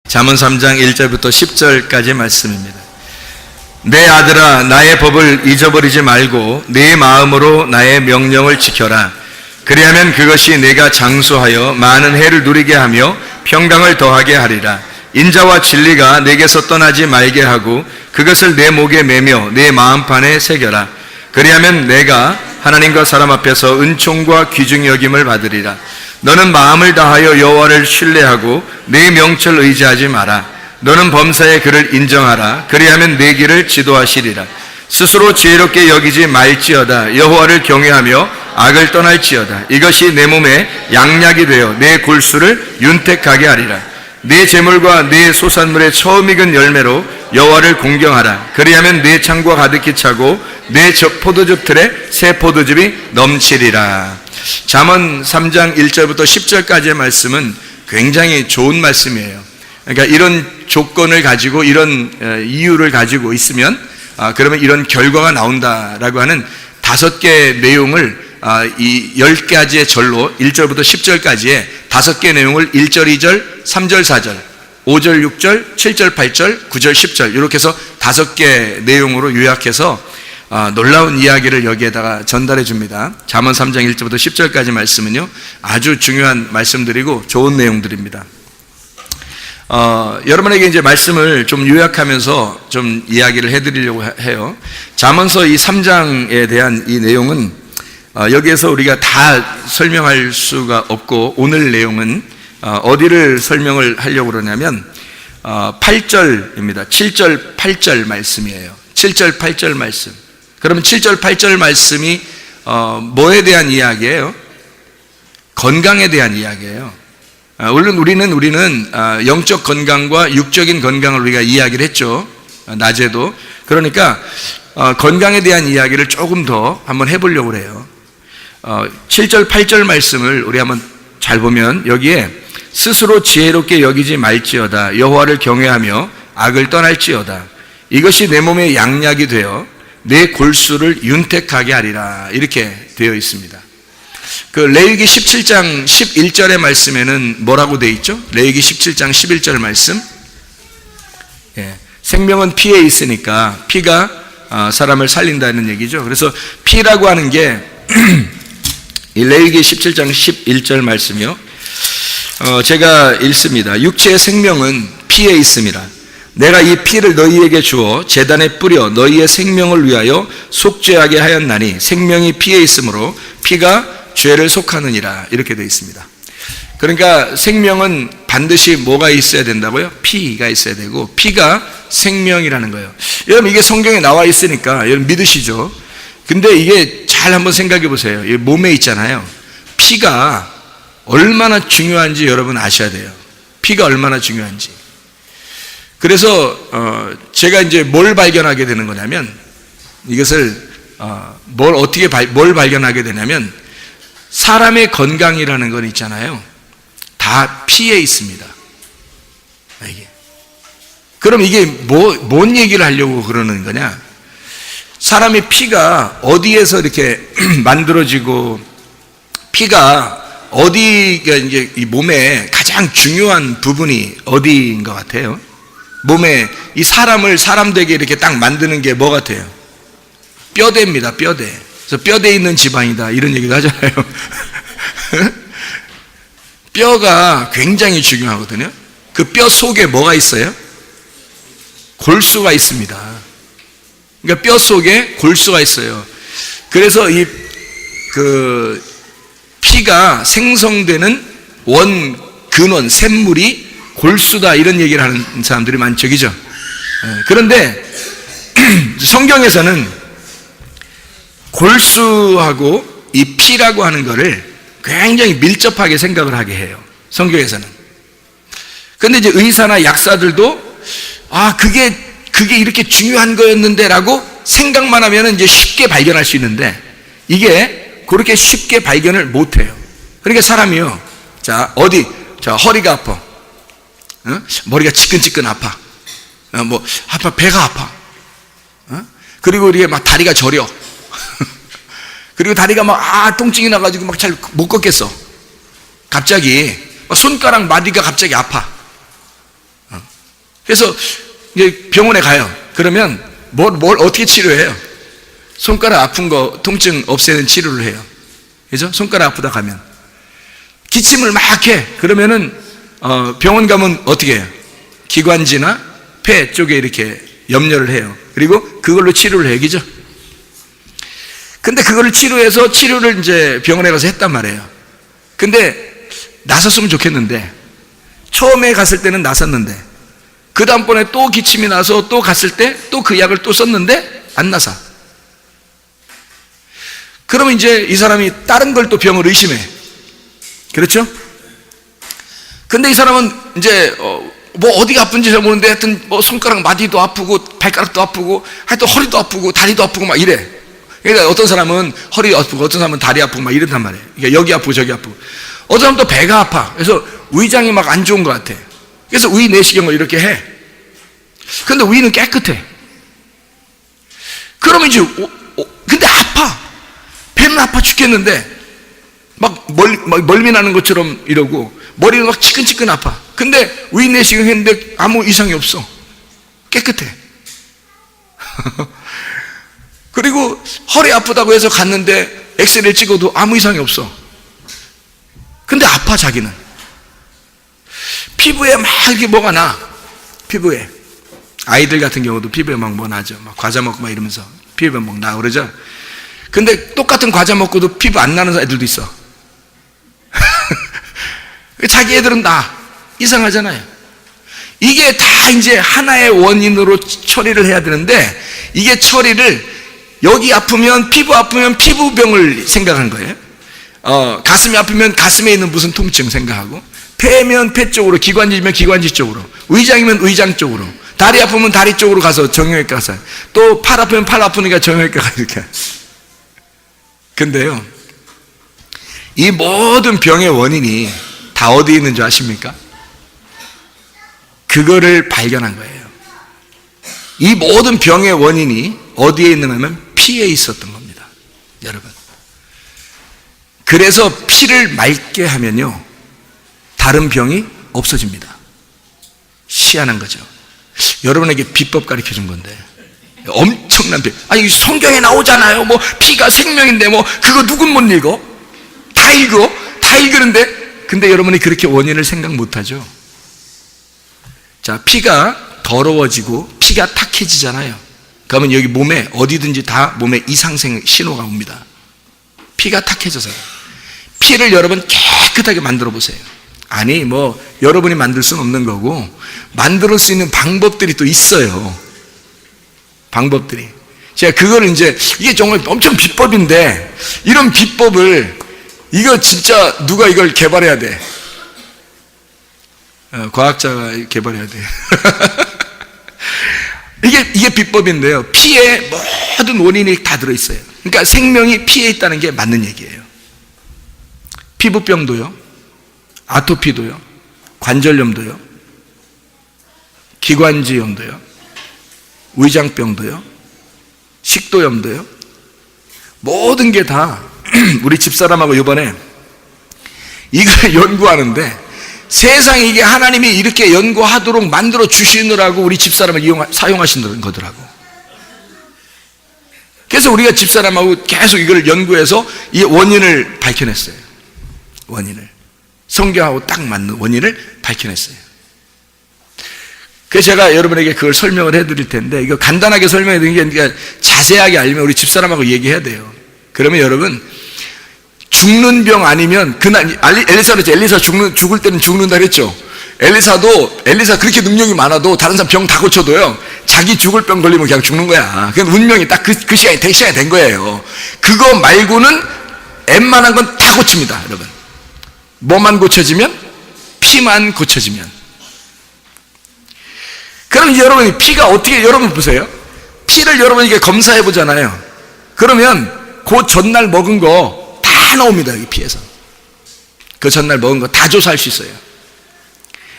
잠언 3장 1절부터 10절까지의 말씀입니다. 내 아들아, 나의 법을 잊어버리지 말고 네 마음으로 나의 명령을 지켜라. 그리하면 그것이 내가 장수하여 많은 해를 누리게 하며 평강을 더하게 하리라. 인자와 진리가 내게서 떠나지 말게 하고 그것을 내 목에 매며 내 마음판에 새겨라. 그리하면 내가 하나님과 사람 앞에서 은총과 귀중히 여김을 받으리라. 너는 마음을 다하여 여호와를 신뢰하고 네 명철 의지하지 마라. 너는 범사의 그를 인정하라. 그리하면 내 길을 지도하시리라. 스스로 지혜롭게 여기지 말지어다. 여호와를 경외하며 악을 떠날지어다. 이것이 내 몸에 양약이 되어 내 골수를 윤택하게 하리라. 네 재물과 네 소산물의 처음 익은 열매로 여호와를 공경하라. 그리하면 네 창고가 가득히 차고 네 포도즙 틀에 새 포도즙이 넘치리라. 잠언 3장 1절부터 10절까지의 말씀은 굉장히 좋은 말씀이에요. 그러니까 이런 조건을 가지고 이런 이유를 가지고 있으면 그러면 이런 결과가 나온다라고 하는 5개의 내용을 이 10가지의 절로 1절부터 10절까지의 5개의 내용을 1절, 2절, 3절, 4절, 5절, 6절, 7절, 8절, 9절, 10절 이렇게 해서 5개 내용으로 요약해서 놀라운 이야기를 여기에다가 전달해 줍니다. 잠언 3장 1절부터 10절까지 말씀은요 아주 중요한 말씀들이고 좋은 내용들입니다. 여러분에게 이제 말씀을 좀 요약하면서 좀 이야기를 해드리려고 해요. 잠언서 이 3장에 대한 이 내용은 여기에서 우리가 다 설명할 수가 없고 오늘 내용은 어디를 설명을 하려고 그러냐면 8절입니다. 7절, 8절 말씀이에요. 7절, 8절 말씀. 그러면 7절, 8절 말씀이 뭐에 대한 이야기예요? 건강에 대한 이야기예요. 물론 우리는 영적 건강과 육적인 건강을 우리가 이야기를 했죠. 낮에도. 그러니까 건강에 대한 이야기를 조금 더 한번 해보려고 해요. 7절, 8절 말씀을 우리 한번 잘 보면 여기에 스스로 지혜롭게 여기지 말지어다. 여호와를 경외하며 악을 떠날지어다. 이것이 내 몸에 양약이 되어 내 골수를 윤택하게 하리라. 이렇게 되어 있습니다. 그 레위기 17장 11절의 말씀에는 뭐라고 되어 있죠? 레위기 17장 11절 말씀. 생명은 피에 있으니까 피가 사람을 살린다는 얘기죠. 그래서 피라고 하는 게 이 레위기 17장 11절 말씀이요. 제가 읽습니다. 육체의 생명은 피에 있습니다. 내가 이 피를 너희에게 주어 제단에 뿌려 너희의 생명을 위하여 속죄하게 하였나니 생명이 피에 있으므로 피가 죄를 속하느니라. 이렇게 되어 있습니다. 그러니까 생명은 반드시 뭐가 있어야 된다고요? 피가 있어야 되고 피가 생명이라는 거예요. 여러분 이게 성경에 나와 있으니까 여러분 믿으시죠? 근데 이게 잘 한번 생각해 보세요. 이 몸에 있잖아요. 피가 얼마나 중요한지 여러분 아셔야 돼요. 피가 얼마나 중요한지. 그래서 제가 이제 뭘 발견하게 되는 거냐면 이것을 뭘 발견하게 되냐면 사람의 건강이라는 건 있잖아요. 다 피에 있습니다. 그럼 이게 뭔 얘기를 하려고 그러는 거냐? 사람의 피가 어디에서 이렇게 만들어지고 피가 어디가 이제 이 몸에 가장 중요한 부분이 어디인 것 같아요? 몸에 이 사람 되게 이렇게 딱 만드는 게 뭐 같아요? 뼈대입니다. 뼈대. 그래서 뼈대에 있는 지방이다 이런 얘기도 하잖아요. 뼈가 굉장히 중요하거든요. 그 뼈 속에 뭐가 있어요? 골수가 있습니다. 그러니까 뼈 속에 골수가 있어요. 그래서 그 피가 생성되는 근원, 샘물이 골수다 이런 얘기를 하는 사람들이 많죠, 그죠? 그런데 성경에서는 골수하고 이 피라고 하는 거를 굉장히 밀접하게 생각을 하게 해요. 성경에서는. 그런데 이제 의사나 약사들도 그게 이렇게 중요한 거였는데 라고 생각만 하면 이제 쉽게 발견할 수 있는데 이게 그렇게 쉽게 발견을 못 해요. 그러니까 사람이요. 허리가 아파. 머리가 지끈지끈 아파. 배가 아파. 그리고 우리가 막 다리가 저려. 그리고 다리가 통증이 나가지고 막 잘 못 걷겠어. 갑자기 손가락 마디가 갑자기 아파. 그래서 이제 병원에 가요. 그러면 뭘 어떻게 치료해요? 손가락 아픈 거 통증 없애는 치료를 해요. 그죠? 손가락 아프다 가면 기침을 막 해. 그러면은 병원 가면 어떻게 해요? 기관지나 폐 쪽에 이렇게 염려를 해요. 그리고 그걸로 치료를 해요. 그죠? 근데 그거를 치료해서 치료를 이제 병원에 가서 했단 말이에요. 근데 나섰으면 좋겠는데 처음에 갔을 때는 나섰는데 그 다음번에 또 기침이 나서 또 갔을 때 또 그 약을 또 썼는데 안 나서. 그러면 이제 이 사람이 다른 걸 또 병을 의심해. 그렇죠? 근데 이 사람은 이제 뭐 어디가 아픈지 잘 모르는데 하여튼 뭐 손가락 마디도 아프고 발가락도 아프고 하여튼 허리도 아프고 다리도 아프고 막 이래. 그러니까 어떤 사람은 허리 아프고 어떤 사람은 다리 아프고 막 이런단 말이에요. 그러니까 여기 아프고 저기 아프고. 어떤 사람은 또 배가 아파. 그래서 위장이 막 안 좋은 것 같아. 그래서 위 내시경을 이렇게 해. 근데 위는 깨끗해. 그러면 이제 근데 아파. 배는 아파 죽겠는데 막 멀미 나는 것처럼 이러고 머리는 막 치근치근 아파. 근데 위 내시경 했는데 아무 이상이 없어. 깨끗해. 그리고 허리 아프다고 해서 갔는데 엑스레이를 찍어도 아무 이상이 없어. 근데 아파 자기는. 피부에 막 이렇게 뭐가 나. 피부에. 아이들 같은 경우도 피부에 막 뭐 나죠. 막 과자 먹고 막 이러면서 피부에 막 나 그러죠. 근데 똑같은 과자 먹고도 피부 안 나는 애들도 있어. 자기 애들은 나. 이상하잖아요. 이게 다 이제 하나의 원인으로 처리를 해야 되는데 이게 처리를 여기 아프면 피부병을 생각하는 거예요. 가슴이 아프면 가슴에 있는 무슨 통증 생각하고 폐면 폐 쪽으로, 기관지면 기관지 쪽으로, 의장이면 의장 쪽으로, 다리 아프면 다리 쪽으로 가서 정형외과 가서 또 팔 아프면 팔 아프니까 정형외과 가 이렇게. 근데요, 이 모든 병의 원인이 다 어디에 있는 줄 아십니까? 그거를 발견한 거예요. 이 모든 병의 원인이 어디에 있는가 하면 피에 있었던 겁니다. 여러분. 그래서 피를 맑게 하면요, 다른 병이 없어집니다. 희한한 거죠. 여러분에게 비법 가르쳐 준 건데 엄청난 비. 아니 성경에 나오잖아요. 뭐 피가 생명인데 뭐 그거 누군 못 읽어? 다 읽는데 근데 여러분이 그렇게 원인을 생각 못하죠. 자, 피가 더러워지고 피가 탁해지잖아요. 그러면 여기 몸에 어디든지 다 몸에 이상생 신호가 옵니다. 피가 탁해져서요. 피를 여러분 깨끗하게 만들어 보세요. 아니 뭐 여러분이 만들 수는 없는 거고 만들 수 있는 방법들이 또 있어요. 방법들이. 제가 그거를 이제 이게 정말 엄청 비법인데 이런 비법을 이거 진짜 누가 이걸 개발해야 돼. 과학자가 개발해야 돼. 이게 비법인데요. 피에 모든 원인이 다 들어있어요. 그러니까 생명이 피에 있다는 게 맞는 얘기예요. 피부병도요, 아토피도요, 관절염도요, 기관지염도요, 위장병도요, 식도염도요, 모든 게 다 우리 집사람하고 이번에 이걸 연구하는데 세상에 이게 하나님이 이렇게 연구하도록 만들어 주시느라고 우리 집사람을 사용하시는 거더라고. 그래서 우리가 집사람하고 계속 이걸 연구해서 이 원인을 밝혀냈어요. 원인을. 성경하고 딱 맞는 원인을 밝혀냈어요. 그래서 제가 여러분에게 그걸 설명을 해드릴 텐데 이거 간단하게 설명해 드리는 게 그러니까 자세하게 알면 우리 집사람하고 얘기해야 돼요. 그러면 여러분 죽는 병 아니면 그날 엘리사 죽을 때는 죽는다 그랬죠. 엘리사 그렇게 능력이 많아도 다른 사람 병 다 고쳐도요 자기 죽을 병 걸리면 그냥 죽는 거야. 그냥 운명이 딱 그 시간이 된 거예요. 그거 말고는 웬만한 건 다 고칩니다. 여러분 뭐만 고쳐지면? 피만 고쳐지면. 그럼 이제 여러분이 피가 어떻게, 여러분 보세요. 피를 여러분이 이게 검사해 보잖아요. 그러면 그 전날 먹은 거 다 나옵니다. 여기 피에서. 그 전날 먹은 거 다 조사할 수 있어요.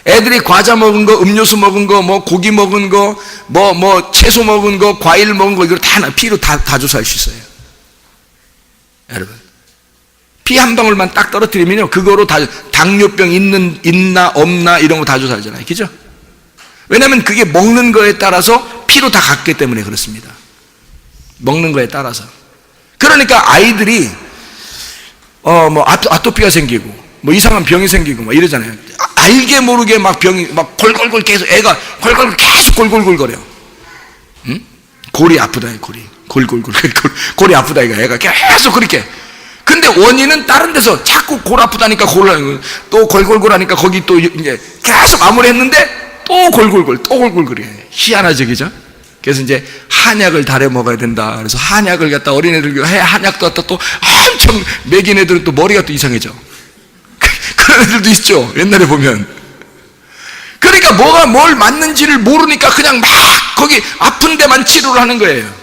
애들이 과자 먹은 거, 음료수 먹은 거, 뭐 고기 먹은 거, 뭐 채소 먹은 거, 과일 먹은 거, 이걸 다 피로 다 조사할 수 있어요. 여러분. 피 한 방울만 딱 떨어뜨리면요, 그거로 다 당뇨병 있나 없나 이런 거 다 조사하잖아요. 그죠? 왜냐하면 그게 먹는 거에 따라서 피로 다 갔기 때문에 그렇습니다. 먹는 거에 따라서. 그러니까 아이들이 아토피가 생기고 뭐 이상한 병이 생기고 막 이러잖아요. 알게 모르게 막 병이 막 골골골 계속 애가 골골골 계속 골골골거려. 응? 골이 아프다, 골이 골골골 골이 아프다 이거 애가 계속 그렇게. 근데 원인은 다른 데서 자꾸 골 아프다니까 또 골골골하니까 거기 또 이제 계속 마무리했는데 또 골골골해. 희한하죠, 그죠? 그래서 이제 한약을 달여 먹어야 된다. 그래서 한약을 갖다 어린애들 한약도 갖다 또 엄청 먹인 애들은 또 머리가 또 이상해져. 그런 애들도 있죠, 옛날에 보면. 그러니까 뭐가 뭘 맞는지를 모르니까 그냥 막 거기 아픈 데만 치료를 하는 거예요.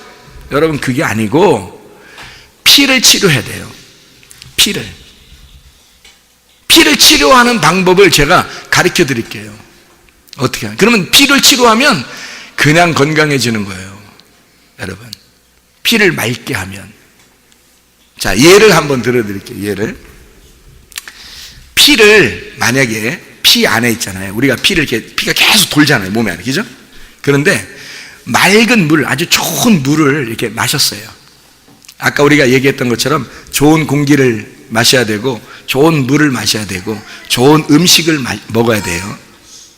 여러분, 그게 아니고 피를 치료해야 돼요. 피를 치료하는 방법을 제가 가르쳐 드릴게요. 어떻게 하면? 그러면 피를 치료하면 그냥 건강해지는 거예요. 여러분, 피를 맑게 하면. 자, 예를 한번 들어드릴게요. 예를. 피를 만약에 피 안에 있잖아요. 우리가 피가 계속 돌잖아요, 몸에 안에. 그죠? 그런데 맑은 물, 아주 좋은 물을 이렇게 마셨어요. 아까 우리가 얘기했던 것처럼 좋은 공기를 마셔야 되고, 좋은 물을 마셔야 되고, 좋은 음식을 먹어야 돼요.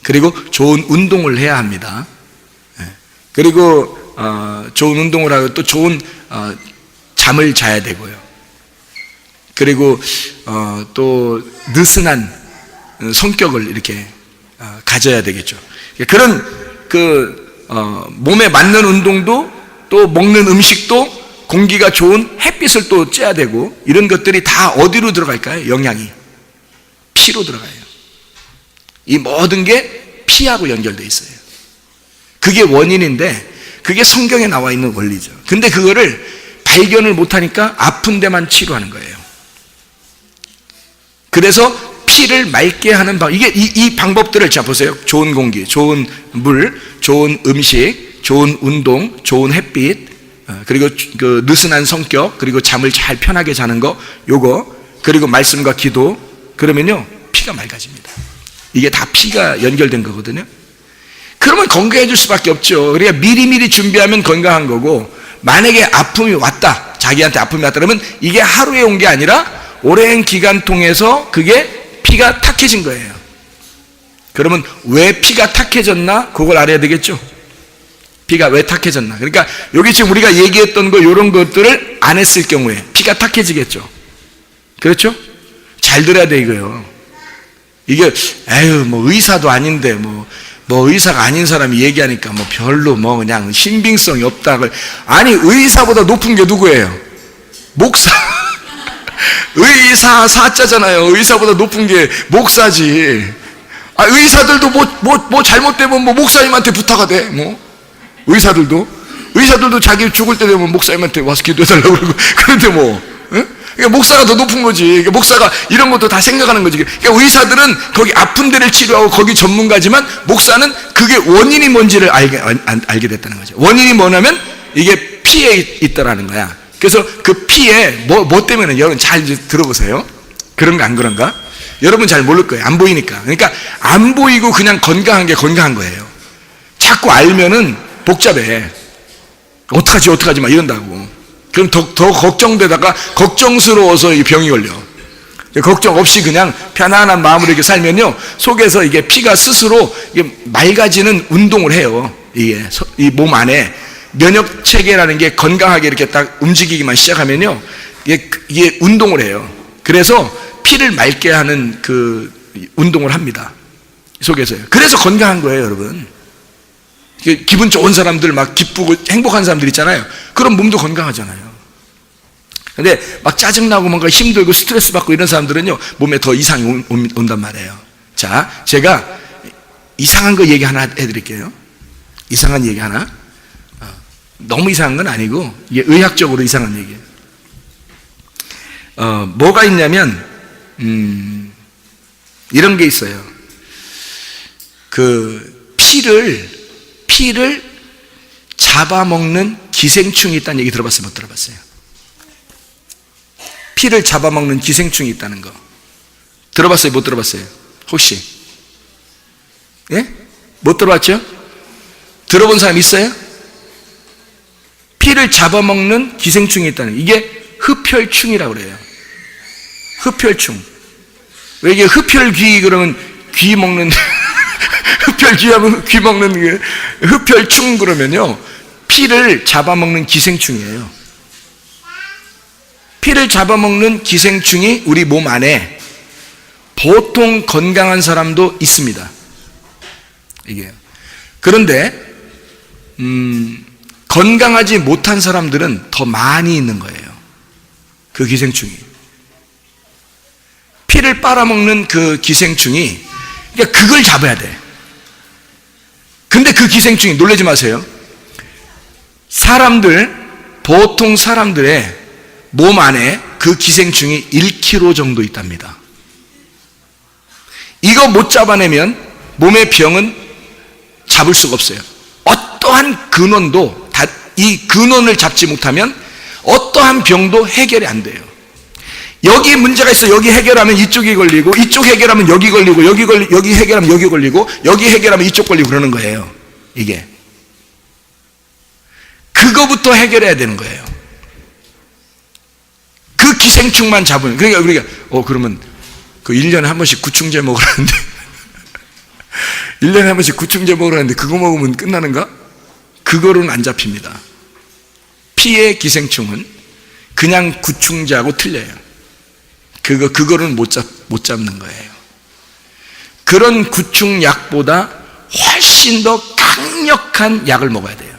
그리고 좋은 운동을 해야 합니다. 그리고 좋은 운동을 하고 또 좋은 잠을 자야 되고요. 그리고 또 느슨한 성격을 이렇게 가져야 되겠죠. 그런 몸에 맞는 운동도, 또 먹는 음식도, 공기가 좋은 햇빛을 또 쬐야 되고, 이런 것들이 다 어디로 들어갈까요? 영양이 피로 들어가요. 이 모든 게 피하고 연결되어 있어요. 그게 원인인데, 그게 성경에 나와 있는 원리죠. 근데 그거를 발견을 못하니까 아픈 데만 치료하는 거예요. 그래서 피를 맑게 하는 방법, 이 방법들을, 자 보세요. 좋은 공기, 좋은 물, 좋은 음식, 좋은 운동, 좋은 햇빛, 그리고 그 느슨한 성격, 그리고 잠을 잘 편하게 자는 거, 요거, 그리고 말씀과 기도, 그러면요 피가 맑아집니다. 이게 다 피가 연결된 거거든요. 그러면 건강해질 수밖에 없죠. 그러니까 미리미리 준비하면 건강한 거고, 만약에 아픔이 왔다, 자기한테 아픔이 왔다 그러면 이게 하루에 온 게 아니라 오랜 기간 통해서 그게 피가 탁해진 거예요. 그러면 왜 피가 탁해졌나? 그걸 알아야 되겠죠. 피가 왜 탁해졌나? 그러니까 여기 지금 우리가 얘기했던 거, 이런 것들을 안 했을 경우에 피가 탁해지겠죠. 그렇죠? 잘 들어야 돼, 이거요. 이게 뭐 의사도 아닌데 뭐 의사가 아닌 사람이 얘기하니까 뭐 별로 뭐 그냥 신빙성이 없다. 아니, 의사보다 높은 게 누구예요? 목사. 의사 사자잖아요. 의사보다 높은 게 목사지. 의사들도 뭐 잘못되면 뭐 목사님한테 부탁하대. 의사들도 자기 죽을 때 되면 목사님한테 와서 기도해달라고 그러고. 그런데 그러니까 목사가 더 높은 거지. 그러니까 목사가 이런 것도 다 생각하는 거지. 그러니까 의사들은 거기 아픈 데를 치료하고 거기 전문가지만, 목사는 그게 원인이 뭔지를 알게 됐다는 거죠. 원인이 뭐냐면 이게 피에 있다라는 거야. 그래서 그 피에 뭐 때문에, 여러분 잘 들어보세요. 그런가 안 그런가? 여러분 잘 모를 거예요. 안 보이니까. 그러니까 안 보이고 그냥 건강한 게 건강한 거예요. 자꾸 알면은 복잡해. 어떡하지 막 이런다고. 그럼 더 걱정되다가 걱정스러워서 이 병이 걸려. 걱정 없이 그냥 편안한 마음으로 이렇게 살면요, 속에서 이게 피가 스스로 이게 맑아지는 운동을 해요. 이게 이 몸 안에 면역 체계라는 게 건강하게 이렇게 딱 움직이기만 시작하면요, 이게 운동을 해요. 그래서 피를 맑게 하는 그 운동을 합니다. 속에서요. 그래서 건강한 거예요, 여러분. 기분 좋은 사람들, 막 기쁘고 행복한 사람들 있잖아요. 그럼 몸도 건강하잖아요. 근데 막 짜증나고 뭔가 힘들고 스트레스 받고 이런 사람들은요, 몸에 더 이상이 온단 말이에요. 자, 제가 이상한 거 얘기 하나 해드릴게요. 이상한 얘기 하나. 너무 이상한 건 아니고, 이게 의학적으로 이상한 얘기예요. 뭐가 있냐면, 이런 게 있어요. 그 피를 잡아먹는 기생충이 있다는 얘기 들어봤어요? 못 들어봤어요? 피를 잡아먹는 기생충이 있다는 거 들어봤어요? 못 들어봤어요? 혹시? 예? 못 들어봤죠? 들어본 사람 있어요? 피를 잡아먹는 기생충이 있다는, 이게 흡혈충이라고 그래요. 흡혈충. 왜 이게 흡혈귀 그러면 귀 먹는 흡혈귀하면 귀 먹는 게 흡혈충 그러면요, 피를 잡아먹는 기생충이에요. 피를 잡아먹는 기생충이 우리 몸 안에 보통 건강한 사람도 있습니다. 이게. 그런데 건강하지 못한 사람들은 더 많이 있는 거예요. 그 기생충이. 피를 빨아먹는 그 기생충이, 그러니까 그걸 잡아야 돼. 근데 그 기생충이, 놀라지 마세요, 보통 사람들의 몸 안에 그 기생충이 1kg 정도 있답니다. 이거 못 잡아내면 몸의 병은 잡을 수가 없어요. 어떠한 근원도, 이 근원을 잡지 못하면 어떠한 병도 해결이 안 돼요. 여기 문제가 있어. 여기 해결하면 이쪽이 걸리고, 이쪽 해결하면 여기 걸리고, 여기 해결하면 여기 걸리고, 여기 해결하면 이쪽 걸리고 그러는 거예요. 이게. 그거부터 해결해야 되는 거예요. 그 기생충만 잡으면. 그러니까 우리가 그러면 그 1년에 한 번씩 구충제 먹으라는데 1년에 한 번씩 구충제 먹으라는데 그거 먹으면 끝나는가? 그거로는 안 잡힙니다. 피의 기생충은 그냥 구충제하고 틀려요. 그거는 못 잡는 거예요. 그런 구충약보다 훨씬 더 강력한 약을 먹어야 돼요.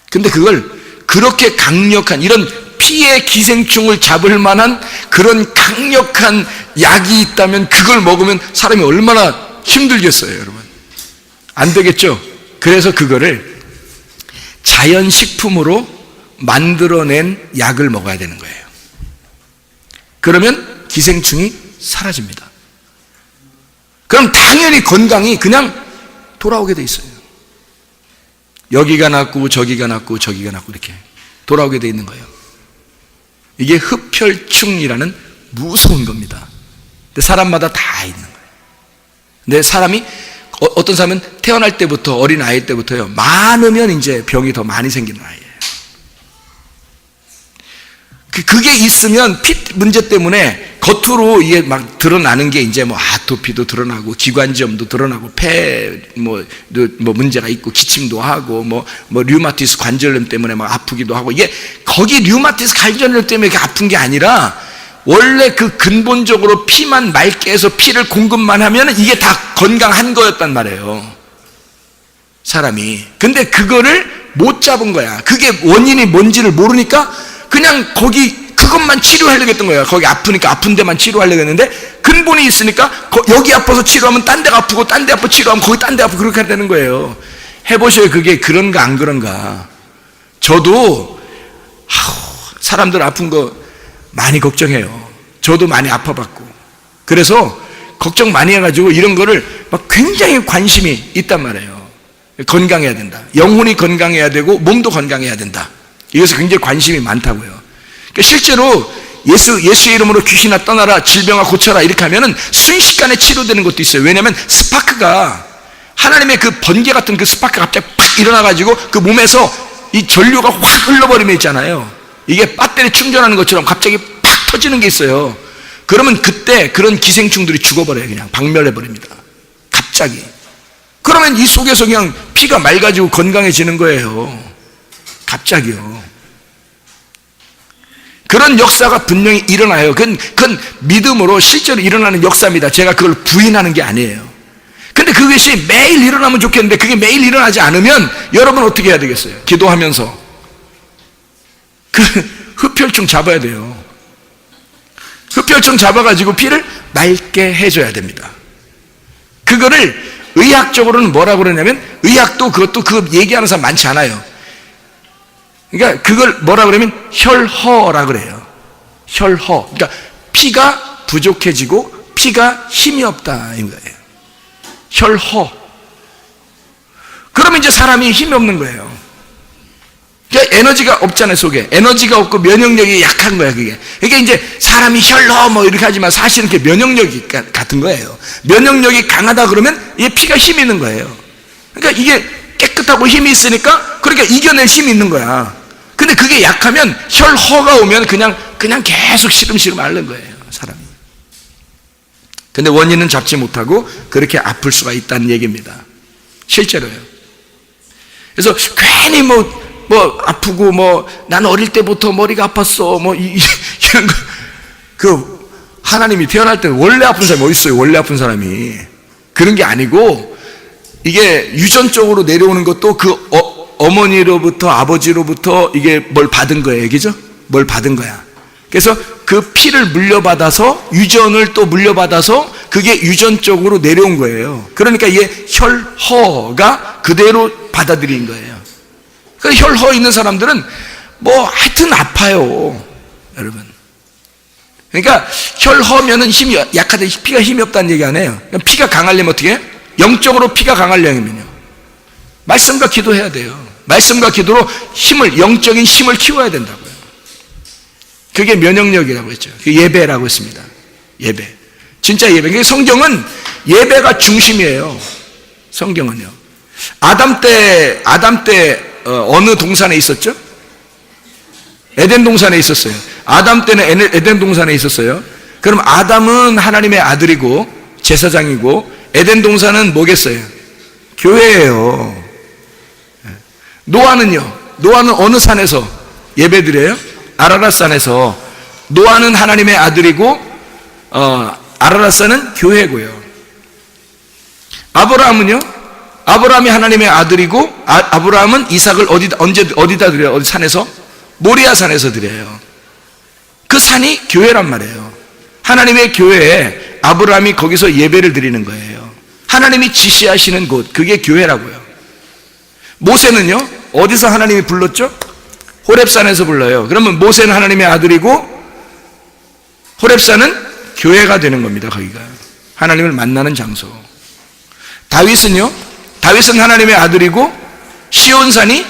근데 그걸 그렇게 강력한, 이런 피의 기생충을 잡을 만한 그런 강력한 약이 있다면 그걸 먹으면 사람이 얼마나 힘들겠어요, 여러분. 안 되겠죠? 그래서 그거를 자연식품으로 만들어낸 약을 먹어야 되는 거예요. 그러면 기생충이 사라집니다. 그럼 당연히 건강이 그냥 돌아오게 돼 있어요. 여기가 낫고 저기가 낫고 저기가 낫고 이렇게 돌아오게 돼 있는 거예요. 이게 흡혈충이라는 무서운 겁니다. 근데 사람마다 다 있는 거예요. 근데 사람이, 어떤 사람은 태어날 때부터, 어린 아이 때부터요, 많으면 이제 병이 더 많이 생기는 아이예요. 그게 있으면 피 문제 때문에 겉으로 이게 막 드러나는 게 이제 뭐 아토피도 드러나고, 기관지염도 드러나고, 폐 문제가 있고, 기침도 하고, 뭐 류마티스 관절염 때문에 막 아프기도 하고, 이게 거기 류마티스 관절염 때문에 이렇게 아픈 게 아니라 원래 그 근본적으로 피만 맑게 해서 피를 공급만 하면 이게 다 건강한 거였단 말이에요, 사람이. 근데 그거를 못 잡은 거야. 그게 원인이 뭔지를 모르니까 그냥 그것만 치료하려고 했던 거예요. 거기 아프니까 아픈 데만 치료하려고 했는데, 근본이 있으니까 여기 아파서 치료하면 딴 데가 아프고, 딴 데 아파 치료하면 거기 딴 데 아프고, 그렇게 되는 거예요. 해보셔요. 그게 그런가 안 그런가. 저도 사람들 아픈 거 많이 걱정해요. 저도 많이 아파봤고. 그래서 걱정 많이 해가지고 이런 거를 막 굉장히 관심이 있단 말이에요. 건강해야 된다. 영혼이 건강해야 되고 몸도 건강해야 된다. 이것에 굉장히 관심이 많다고요. 그러니까 실제로 예수의 이름으로 귀신아 떠나라, 질병아 고쳐라 이렇게 하면은 순식간에 치료되는 것도 있어요. 왜냐하면 스파크가, 하나님의 그 번개 같은 그 스파크가 갑자기 팍 일어나가지고 그 몸에서 이 전류가 확 흘러버리면 있잖아요. 이게 배터리 충전하는 것처럼 갑자기 팍 터지는 게 있어요. 그러면 그때 그런 기생충들이 죽어버려요. 그냥 박멸해버립니다. 갑자기. 그러면 이 속에서 그냥 피가 맑아지고 건강해지는 거예요. 갑자기요. 그런 역사가 분명히 일어나요. 그건 믿음으로 실제로 일어나는 역사입니다. 제가 그걸 부인하는 게 아니에요. 근데 그것이 매일 일어나면 좋겠는데, 그게 매일 일어나지 않으면 여러분 어떻게 해야 되겠어요? 기도하면서 그 흡혈충 잡아야 돼요. 흡혈충 잡아가지고 피를 맑게 해줘야 됩니다. 그거를 의학적으로는 뭐라고 그러냐면, 의학도 그것도 그 얘기하는 사람 많지 않아요. 그러니까 그걸 뭐라 그러면 혈허라 그래요. 혈허. 그러니까 피가 부족해지고 피가 힘이 없다 이 거예요. 혈허. 그러면 이제 사람이 힘이 없는 거예요. 그러니까 에너지가 없잖아요. 속에 에너지가 없고 면역력이 약한 거야 그게. 그러니까 이제 사람이 혈허 뭐 이렇게 하지만 사실은 그게 면역력이 같은 거예요. 면역력이 강하다 그러면 이게 피가 힘이 있는 거예요. 그러니까 이게 깨끗하고 힘이 있으니까 그러니까 이겨낼 힘이 있는 거야. 근데 그게 약하면 혈허가 오면 그냥 계속 시름시름 앓는 거예요, 사람이. 근데 원인은 잡지 못하고 그렇게 아플 수가 있다는 얘기입니다. 실제로요. 그래서 괜히 아프고 난 어릴 때부터 머리가 아팠어 이런 거. 그 하나님이 태어날 때 원래 아픈 사람이 어디 있어요? 원래 아픈 사람이. 그런 게 아니고 이게 유전적으로 내려오는 것도 그 어머니로부터 아버지로부터 이게 뭘 받은 거예요, 그죠? 뭘 받은 거야. 그래서 그 피를 물려받아서 유전을 또 물려받아서 그게 유전적으로 내려온 거예요. 그러니까 이게 혈허가 그대로 받아들인 거예요. 그러니까 혈허 있는 사람들은 하여튼 아파요, 여러분. 그러니까 혈허면은 힘이 약하다, 피가 힘이 없다는 얘기 안 해요. 피가 강하려면 어떻게 해요? 영적으로 피가 강하려면요, 말씀과 기도해야 돼요. 말씀과 기도로 영적인 힘을 키워야 된다고요. 그게 면역력이라고 했죠. 그게 예배라고 했습니다. 예배. 진짜 예배. 그러니까 성경은 예배가 중심이에요. 성경은요. 아담 때 어느 동산에 있었죠? 에덴 동산에 있었어요. 아담 때는 에덴 동산에 있었어요. 그럼 아담은 하나님의 아들이고 제사장이고 에덴 동산은 뭐겠어요? 교회예요. 노아는요? 노아는 어느 산에서 예배드려요? 아라랏산에서. 노아는 하나님의 아들이고 아라랏산은 교회고요. 아브라함은요? 아브라함이 하나님의 아들이고 아브라함은 이삭을 어디다 드려요? 어디 산에서? 모리아 산에서 드려요. 그 산이 교회란 말이에요. 하나님의 교회에 아브라함이 거기서 예배를 드리는 거예요. 하나님이 지시하시는 곳, 그게 교회라고요. 모세는요? 어디서 하나님이 불렀죠? 호렙산에서 불러요. 그러면 모세는 하나님의 아들이고 호렙산은 교회가 되는 겁니다. 거기가 하나님을 만나는 장소. 다윗은요? 다윗은 하나님의 아들이고 시온산이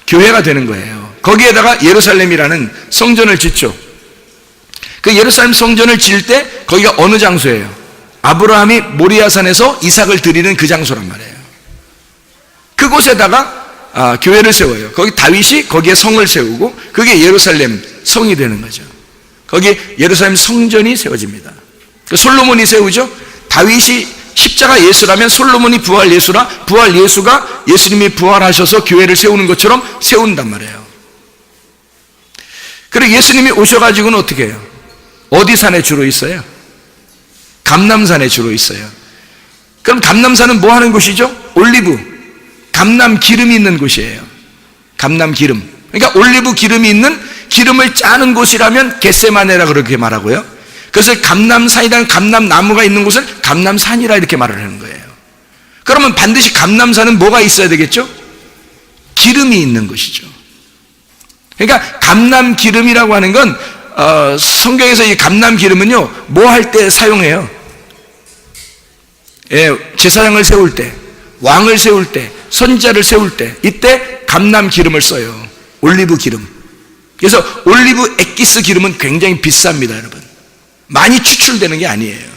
교회가 되는 거예요. 거기에다가 예루살렘이라는 성전을 짓죠. 그 예루살렘 성전을 지을 때 거기가 어느 장소예요? 아브라함이 모리아산에서 이삭을 드리는 그 장소란 말이에요. 그곳에다가 교회를 세워요. 거기 다윗이 거기에 성을 세우고 그게 예루살렘 성이 되는 거죠. 거기 예루살렘 성전이 세워집니다. 솔로몬이 세우죠. 다윗이 십자가 예수라면 솔로몬이 부활 예수라, 부활 예수가 예수님이 부활하셔서 교회를 세우는 것처럼 세운단 말이에요. 그리고 예수님이 오셔가지고는 어떻게 해요? 어디 산에 주로 있어요? 감람산에 주로 있어요. 그럼 감람산은 뭐 하는 곳이죠? 올리브, 감람 기름이 있는 곳이에요. 감람 기름. 그러니까 올리브 기름이 있는, 기름을 짜는 곳이라면 겟세마네라 그렇게 말하고요. 그래서 감람산이라는 감람나무가 있는 곳을 감람산이라 이렇게 말을 하는 거예요. 그러면 반드시 감람산은 뭐가 있어야 되겠죠? 기름이 있는 것이죠. 그러니까 감람 기름이라고 하는 건 성경에서 이 감람 기름은요, 뭐 할 때 사용해요? 제사장을 세울 때, 왕을 세울 때, 선지자를 세울 때, 이때 감람 기름을 써요. 올리브 기름. 그래서 올리브 엑기스 기름은 굉장히 비쌉니다, 여러분. 많이 추출되는 게 아니에요.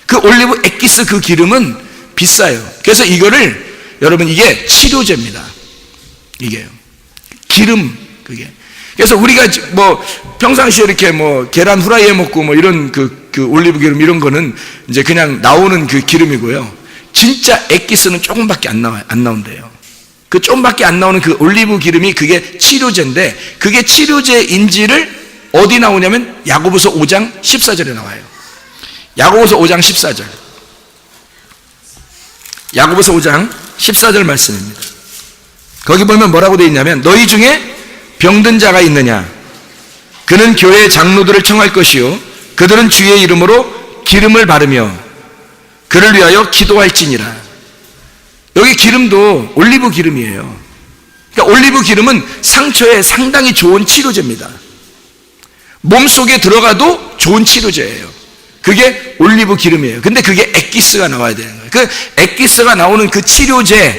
그 올리브 엑기스 그 기름은 비싸요. 그래서 이거를 여러분, 이게 치료제입니다. 이게요. 기름, 그게. 그래서 우리가 평상시에 이렇게 계란 후라이 해 먹고 이런 그 올리브 기름 이런 거는 이제 그냥 나오는 그 기름이고요. 진짜 엑기스는 조금밖에 안 나온대요. 그 조금밖에 안 나오는 그 올리브 기름이 그게 치료제인데, 그게 치료제인지를 어디 나오냐면 야고보서 5장 14절에 나와요. 야고보서 5장 14절. 야고보서 5장 14절 말씀입니다. 거기 보면 뭐라고 되어 있냐면, 너희 중에 병든 자가 있느냐? 그는 교회의 장로들을 청할 것이요, 그들은 주의 이름으로 기름을 바르며 그를 위하여 기도할지니라. 여기 기름도 올리브 기름이에요. 그러니까 올리브 기름은 상처에 상당히 좋은 치료제입니다. 몸속에 들어가도 좋은 치료제예요. 그게 올리브 기름이에요. 근데 그게 엑기스가 나와야 되는 거예요. 그 엑기스가 나오는 그 치료자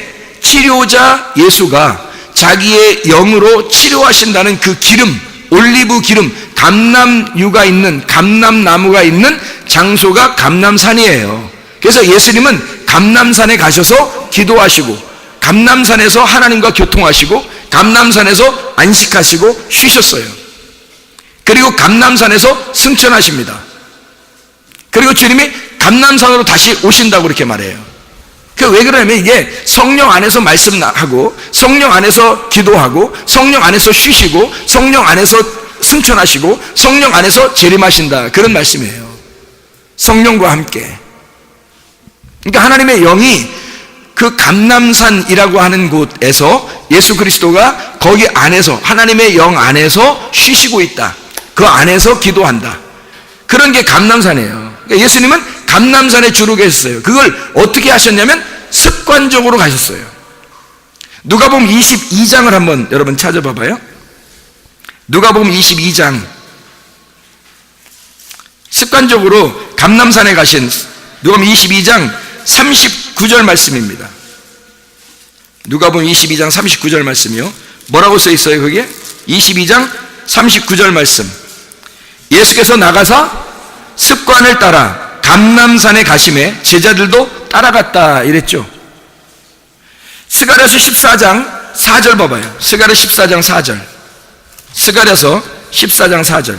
예수가 자기의 영으로 치료하신다는 그 기름, 올리브 기름, 감람유가 있는, 감람나무가 있는 장소가 감람산이에요. 그래서 예수님은 감람산에 가셔서 기도하시고 감람산에서 하나님과 교통하시고 감람산에서 안식하시고 쉬셨어요. 그리고 감람산에서 승천하십니다. 그리고 주님이 감람산으로 다시 오신다고 그렇게 말해요. 왜 그러냐면 이게 성령 안에서 말씀하고 성령 안에서 기도하고 성령 안에서 쉬시고 성령 안에서 승천하시고 성령 안에서 재림하신다, 그런 말씀이에요. 성령과 함께. 그러니까 하나님의 영이 그 감람산이라고 하는 곳에서 예수 그리스도가 거기 안에서 하나님의 영 안에서 쉬시고 있다, 그 안에서 기도한다, 그런 게 감람산이에요. 그러니까 예수님은 감람산에 주로 계셨어요. 그걸 어떻게 하셨냐면 습관적으로 가셨어요. 누가복음 22장을 한번 여러분 찾아봐봐요. 누가복음 22장, 습관적으로 감람산에 가신 누가복음 22장 39절 말씀입니다. 누가복음 22장 39절 말씀이요. 뭐라고 써 있어요 그게? 22장 39절 말씀. 예수께서 나가사 습관을 따라 감람산에 가심에 제자들도 따라갔다 이랬죠. 스가랴서 14장 4절 봐봐요. 스가랴 14장 4절. 스가랴서 14장 4절.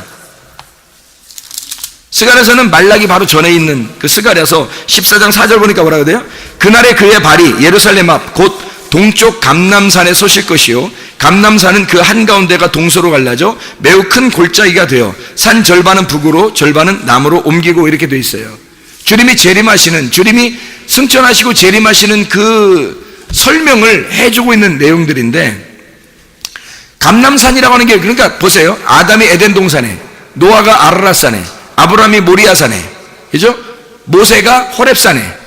스가랴서는 말라기 바로 전에 있는 그 스가랴서 14장 4절 보니까 뭐라고 돼요? 그날에 그의 발이 예루살렘 앞 곧 동쪽 감람산에 서실 것이요 감람산은 그 한가운데가 동서로 갈라져 매우 큰 골짜기가 되어 산 절반은 북으로 절반은 남으로 옮기고 이렇게 돼 있어요. 주님이 재림하시는, 주님이 승천하시고 재림하시는 그 설명을 해주고 있는 내용들인데, 감람산이라고 하는 게, 그러니까 보세요. 아담이 에덴 동산에, 노아가 아라랏산에, 아브라함이 모리아산에, 그죠? 모세가 호렙산에,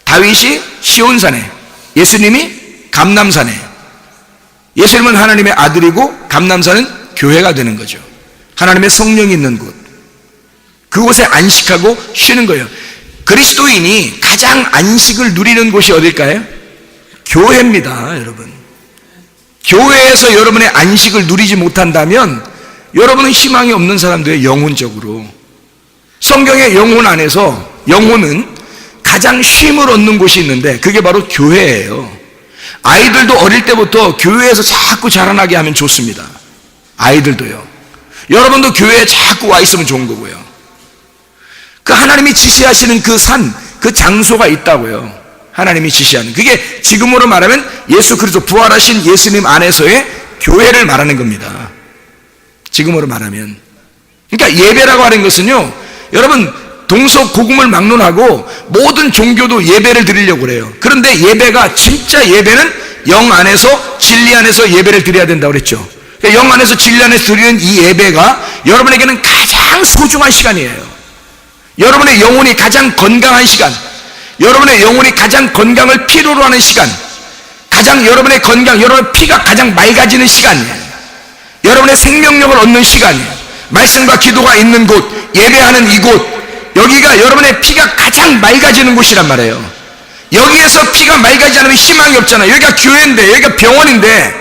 다윗이 시온산에, 예수님이 감람산에. 예수님은 하나님의 아들이고 감람산은 교회가 되는 거죠. 하나님의 성령이 있는 곳, 그곳에 안식하고 쉬는 거예요. 그리스도인이 가장 안식을 누리는 곳이 어딜까요? 교회입니다, 여러분. 교회에서 여러분의 안식을 누리지 못한다면 여러분은 희망이 없는 사람들의 영혼적으로. 성경의 영혼 안에서 영혼은 가장 쉼을 얻는 곳이 있는데 그게 바로 교회예요. 아이들도 어릴 때부터 교회에서 자꾸 자라나게 하면 좋습니다. 아이들도요. 여러분도 교회에 자꾸 와 있으면 좋은 거고요. 그 하나님이 지시하시는 그 산, 그 장소가 있다고요. 하나님이 지시하는. 그게 지금으로 말하면 예수 그리스도 부활하신 예수님 안에서의 교회를 말하는 겁니다. 지금으로 말하면. 그러니까 예배라고 하는 것은요, 여러분 동서고금을 막론하고 모든 종교도 예배를 드리려고 그래요. 그런데 예배가, 진짜 예배는 영 안에서 진리 안에서 예배를 드려야 된다고 그랬죠. 그러니까 영 안에서 진리 안에서 드리는 이 예배가 여러분에게는 가장 소중한 시간이에요. 여러분의 영혼이 가장 건강한 시간, 여러분의 영혼이 가장 건강을 필요로 하는 시간, 가장 여러분의 건강, 여러분의 피가 가장 맑아지는 시간이에요. 여러분의 생명력을 얻는 시간이에요. 말씀과 기도가 있는 곳, 예배하는 이곳, 여기가 여러분의 피가 가장 맑아지는 곳이란 말이에요. 여기에서 피가 맑아지지 않으면 희망이 없잖아요. 여기가 교회인데, 여기가 병원인데,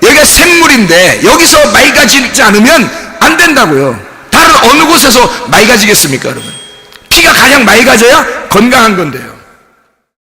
여기가 생물인데, 여기서 맑아지지 않으면 안 된다고요. 다른 어느 곳에서 맑아지겠습니까, 여러분? 피가 가장 맑아져야 건강한 건데요.